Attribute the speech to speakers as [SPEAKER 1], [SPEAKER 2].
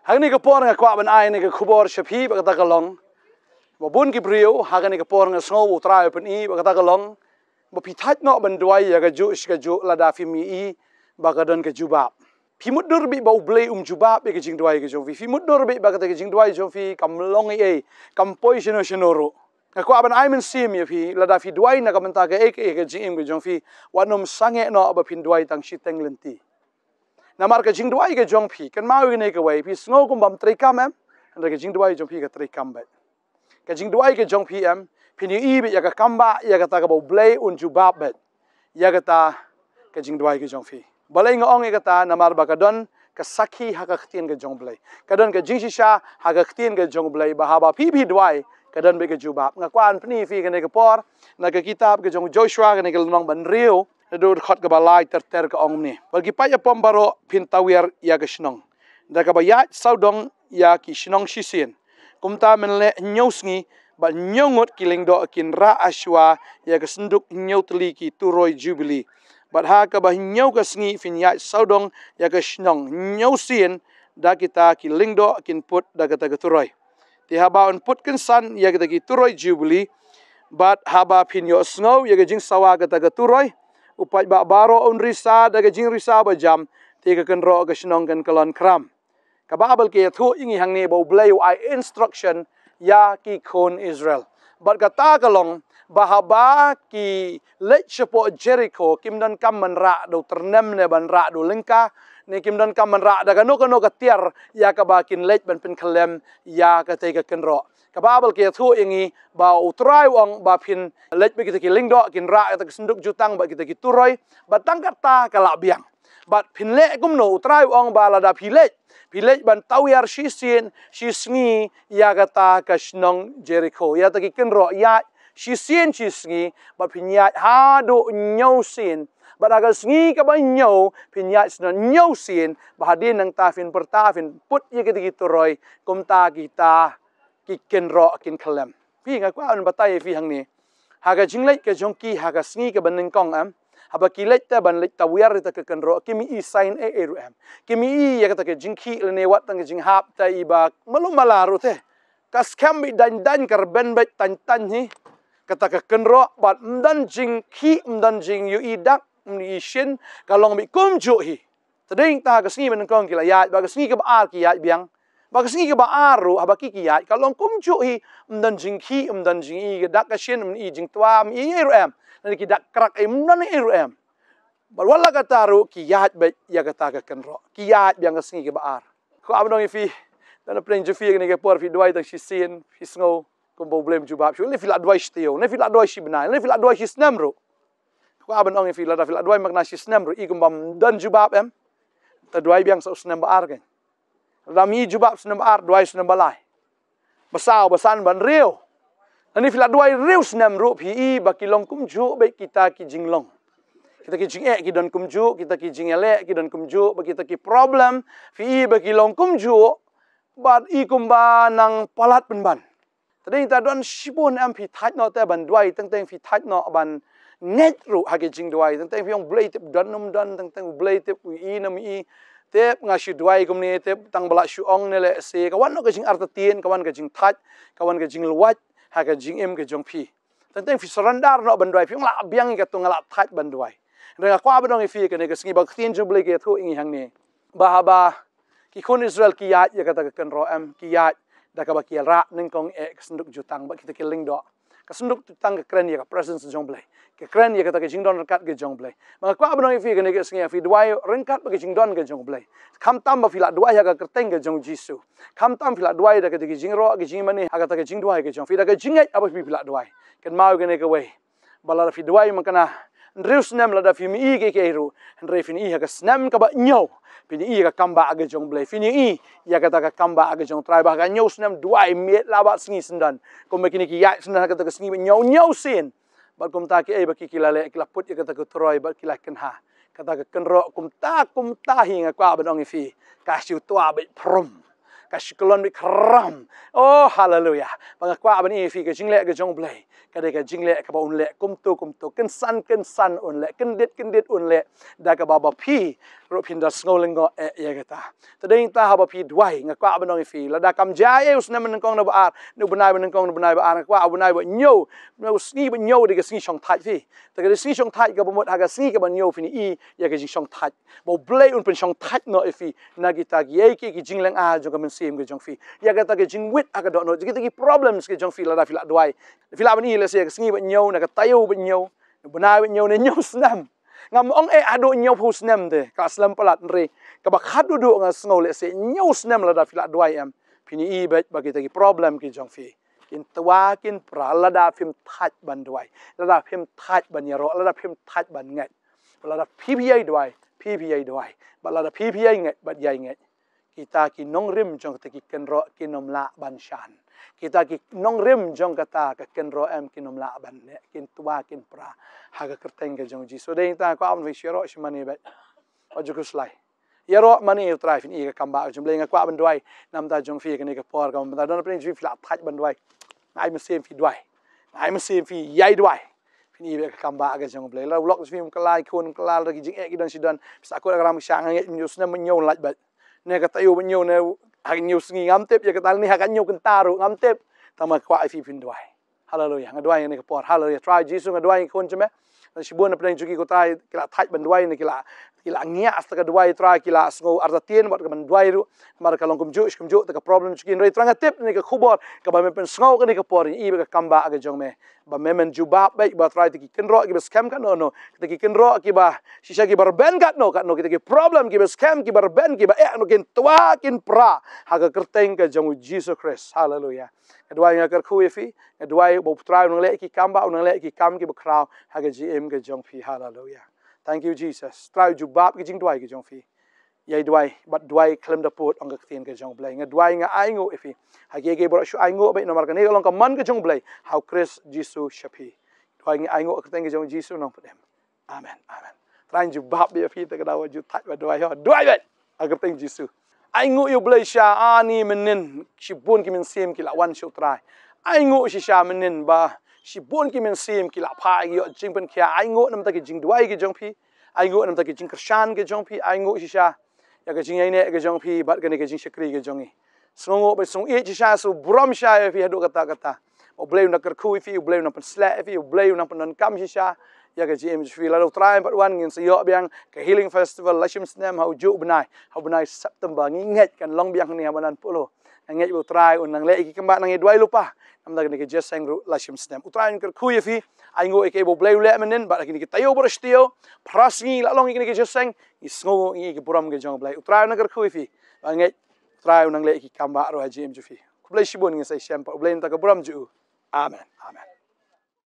[SPEAKER 1] Hagni ka por nga kwa ban ai ni ka khubor shapi ba ka long. Ba bun ki brio hagni ka por nga sngo utrai pen I ba ka long. Ba pithat no ban duai ya ka ju la da fi mi I ba ka don ka jubab. Fi mudur bi ba Blei Un jubab be ka jingduwai ka jong fi mudur bi ba ka jingduwai jong fi kam long e kam poi shenoro. Nga kwa ban ai men sim ya fi la da fi duai na ka menta ka ek ka jing ka jong fi wanom sange no ba pin duai tang shiteng lenti. Namar ka jingduwai ka jong phi kan mau ne ka wai phi sngo kum bam trei kam em and ka jingduwai jong phi ka trei kam ba ka jingduwai ka jong phi em phi ni I bi ya ka kamba ya ka ta ka Blei Un jubab ba ya ka ta ka jingduwai ka jong phi balai ngong ka ta namar ba ka don ka sakhi ha ka khtin ka jong Blei ka don ka jingshisha ha ka khtin ka jong Blei ba ha ba phi duai ka don be ka jubab nga kwan pni phi ka ne ka por na ka kitab ka jong Joshua ka ne ka long ban rio Dur khot ka balai ter ka ong ni. Bagi pa ya pombaro pintawier ya ka Shillong. Da ka ba ya saudong ya ki Shillong shisien. Kumta menle nyosngi ba nyongot kiling do kin ra ashwa ya ka senduk nyotli ki turoi jubilee. Ba ha ka ba nyow ka sngi fin ya saudong ya ka Shillong nyosien da kita ki lingdo kin put da ka turoi. Ti haba on put kin san ya ka ki turoi jubilee. But haba pin yo snow ya ka jing sawa ka turoi. Upai ba baro on risa daga jing risa ba jam te ka kan ro ka Shillong kan kalon kram ka babal ke thu ingi hang ne bo Blei ai instruction ya ki khon Israel but ka ta kalong bahaba ki let chapo Jericho kimdan kam man ra do ternem ne ban ra do lengka ne kimdan kam man ra daga no ka tiar ya ka ba kin let ban pin khalem ya ka te ka kan ro ka babal ke thu ingi ba utrai wang ba pin let be kita ki lingdo kin ra ta senduk jutang ba kita ki turoi ba tangkata kala biang but pin le kum no utrai wang ba la da pilet ban tawyar shisien shisngi ya kata ka Shillong Jericho ya ta ki kin ro ya shisien shisngi ba pin ya ha do nyosin ba daga sngi ka ba nyo pin ya sna nyosin ba hadin nang tafin pertafin put ya kita ki turoi kum ta kita ki ken ro kin khalem pi nga kwa an batai fi hang ni haga jinglai ka jongki haga sngi ka ban kong am haba kilet ta ban let ta wiar ta ka ken ro kimi I sign e ru am kimi I ya ka ta ka jingki le ne wat tang jing hap ta I ba malum malaru te ka scam bi dan kar ben bet tan hi ka ta ka ken ro bat mdan jing ki mdan jing yu I dak ni shin ka long bi kum ju hi tading ta ka sngi ban kong ki la ya ba ka sngi ka ba ki ya biang Baka singi ka ba aru habaki kiyai kalong kumju hi mdan jingki mdan jingi dak ka shin I jing twa I rum nani ki dak krak mdan rum wala ka taru kiyat be ya ka ta ka kenro kiyat biang ka singi ka ba ar ko abnong fi dan plen ju fi ni ka por fi duai tang shi sin fi sngo kum bo blem jubab shu le fi la duai stio le fi la duai shi bna le fi la duai shi snamro ko abnong fi la duai magna shi snamro I kum bam dan jubab em ta duai biang sa snam ba ar kan Rami jubab senam ar duai senam balai. Basau basan ban riu. Ani fila duai riu senam ru pi baki long kumju baik kita ki jinglong. Kita ki jing ki don kumju, kita ki jingele ki don kumju, baki kita ki problem fi baki long kumju bat I kumba nang palat penban. Tadi kita don shibun am fi thaj no te ban duai teng fi thaj no ban net ru hage jing duai teng fi yong Blei tip don num don teng Blei tip I nam I tep ngashi duai kumni tep tang bala shuong ne le se kawan no ka jing artatien kawan ka jing thaj kawan ka jing luat ha ka jing em ka jong phi teng fi surrender no ban duai fi la biang ka tung la thaj ban duai renga kwa ba dong fi ka ne ka singi ba tien ju Blei ke thu ingi hang ne ba ba ki khon Israel ki ya ka ta kan ro am ki ya da ka ba ki ra ning kong e senduk jutang ba kita ki ling do ka senduk jutang ka kren ya ka presence jong Blei ke kren ya ka ta ka jing don kat ke jong Blei ma kwa ba dong fi ka ne ka singi fi duai rengkat ba ke jing don ke jong Blei kam tam ba fila duai ha ka kerteng ke jong Jisu kam tam fila duai da ka ki jing ro ke jing mani ha ka ta ka jing duai ke jong fi da ka jing ai aba fi fila duai kan mau ke ne ka we bala fi duai makana Reus nem la da fi mi ke ru re fi ni ha ka snem ka ba nyo fi ni ka kamba aga jong Blei fi ni ya ka ta ka kamba aga jong tribe ka nyo snem duai miet la ba singi sendan ko me kini ki ya sendan ka ta ka singi nyo sin ba kum ta ki ba ki kilale ki la put ya ka ta ka troi ba ki la ken ha ka ta ka ken ro kum ta hi nga kwa ba dong fi ka shu twa ba prom ka shikolon bi kram oh hallelujah ba kwa ba ni fi ka jingle ka jong Blei ka de ka jingle ka ba unle kum to ken san un le ken dit un le da ka ba ba phi pindah sengolengo ya kita. Tadi kita haba pi duai ngakwa benong fi lada kam jae usna menengkong na baar nu benai menengkong nu benai baar ngakwa benai ba nyo nu sngi ba nyo de sngi shong thai fi ta ga sngi shong thai ga bomot haga sngi ga ba nyo fi ni ya ga jing shong thai bo blei un pen shong thai no fi na kita gi ki jing leng a jo ga men sim ga jong fi ya ga ta ga jing wit aga do no kita gi problems ga jong fi lada fi la duai fi la ba ni le se ga sngi ba nyo na ga tayo ba nyo nu benai ba nyo ne nyo snam ngam ong ado nyaw pu snem de ka slam palat nre ka ba khadu du nga sngo le se nyaw snem la da fila duai am pini I bet bagi tagi problem ki jong fi kin twa kin pra la da phim that ban duai la da phim that ban yaro la da phim that ban ngat la da PPA duai ba la da PPA ngat ba yai ngat kita ki Nongkhryiem jong tagi ken ro ki nom la ban shan kita ki Nongkhryiem jong kata ka ken ro em ki nom la ban ne kin twa kin pra haga kerteng ke jong ji so dei ta ko am vi shiro shmani bet oju kuslai yaro mani u trai fin I ka kamba jom lenga kwa ban duai nam ta jong fi ke ne ka por ka ta don prin ji fla thaj ban duai ai ma sem fi duai ai ma sem fi yai duai fin I ka kamba ga jong ble la vlog fi ka lai kun ka la ki jing e ki don si don sa ko ram shang nge news na nyo laj bet ne ka tayu ban nyo ne ha nyo sngi ngam tep ya ka tal ni ha ka nyo kan taru ngam tep tama kwa fi fin duai hallelujah ngadwai ne ka por hallelujah try Jesus ngadwai kun chme Shibun na pernah juki ko try kila thaj banduai ni kila ngia asta ka duai try kila sngo ardatien bat ka banduai ru mar ka longkum ju ta ka problem juki rei tranga tip ni ka khubor ka ba men sngo ka ni ka por I ka kamba aga jong me ba men jubab bai ba try ki kenro ki scam ka no kita ki kenro ki ba shisha ki barben ka no kita ki problem ki scam ki barben ki ba no kin twa kin pra ha ka kerteng ka jong Jesus Christ hallelujah Kedua yang akan kui fi, kedua bau try unang le ki kamba unang le ki kam ki bakrau haga GM ke jong fi hallelujah. Thank you Jesus. Try jubab ki jingduwai ki jong fi. Yai duai bat duai klem da pot ong ka tien ke jong blai ngadwai nga ai ngo fi. Hagi ge bor shu ai ngo bai nomar ka ne long ka man ke jong blai how Chris Jesus shapi. Duai nga ai ngo ka tien ke jong Jesus nong pedem. Amen. Amen. Try jubab bi fi ta ka dawa ju thai ba duai ho. Duai bet. Aga tien Jesus. Ai ngu yu blai sha ani menin shibun ki min sim ki la wan shu trai ai ngu shi sha menin ba shibun ki min sim ki la pha yo jing pen kya ai ngu nam ta ki jing duai ki jong phi ai ngu nam ta ki jing krishan ki jong phi ai ngu shi sha ya ka jing ai ne ka jong phi bat ka ne ka jing shakri ki jong I sngo ba sung e shi sha su brom sha fi hadu kata o blai na kar khu fi o blai na pen sla fi o blai na pen kam shi sha ya ka GM fi la try but one ngin se yo biang ka healing festival lashim snem how ju benai September nginget kan long biang ni habanan pulo nget bu try unang le ki kamba nang duai lupa nam da ni ke just sang lashim snem utrai ker khu fi ai ngo ke bo blai le menen ba ki tayo bor stio prasngi la long ki ke just sang isngo ki buram ke jong blai utrai na ker khu fi ba nget try unang le ki kamba ro GM ju fi ku blai shibon ngi sai sham pa blai ta ka buram ju amen amen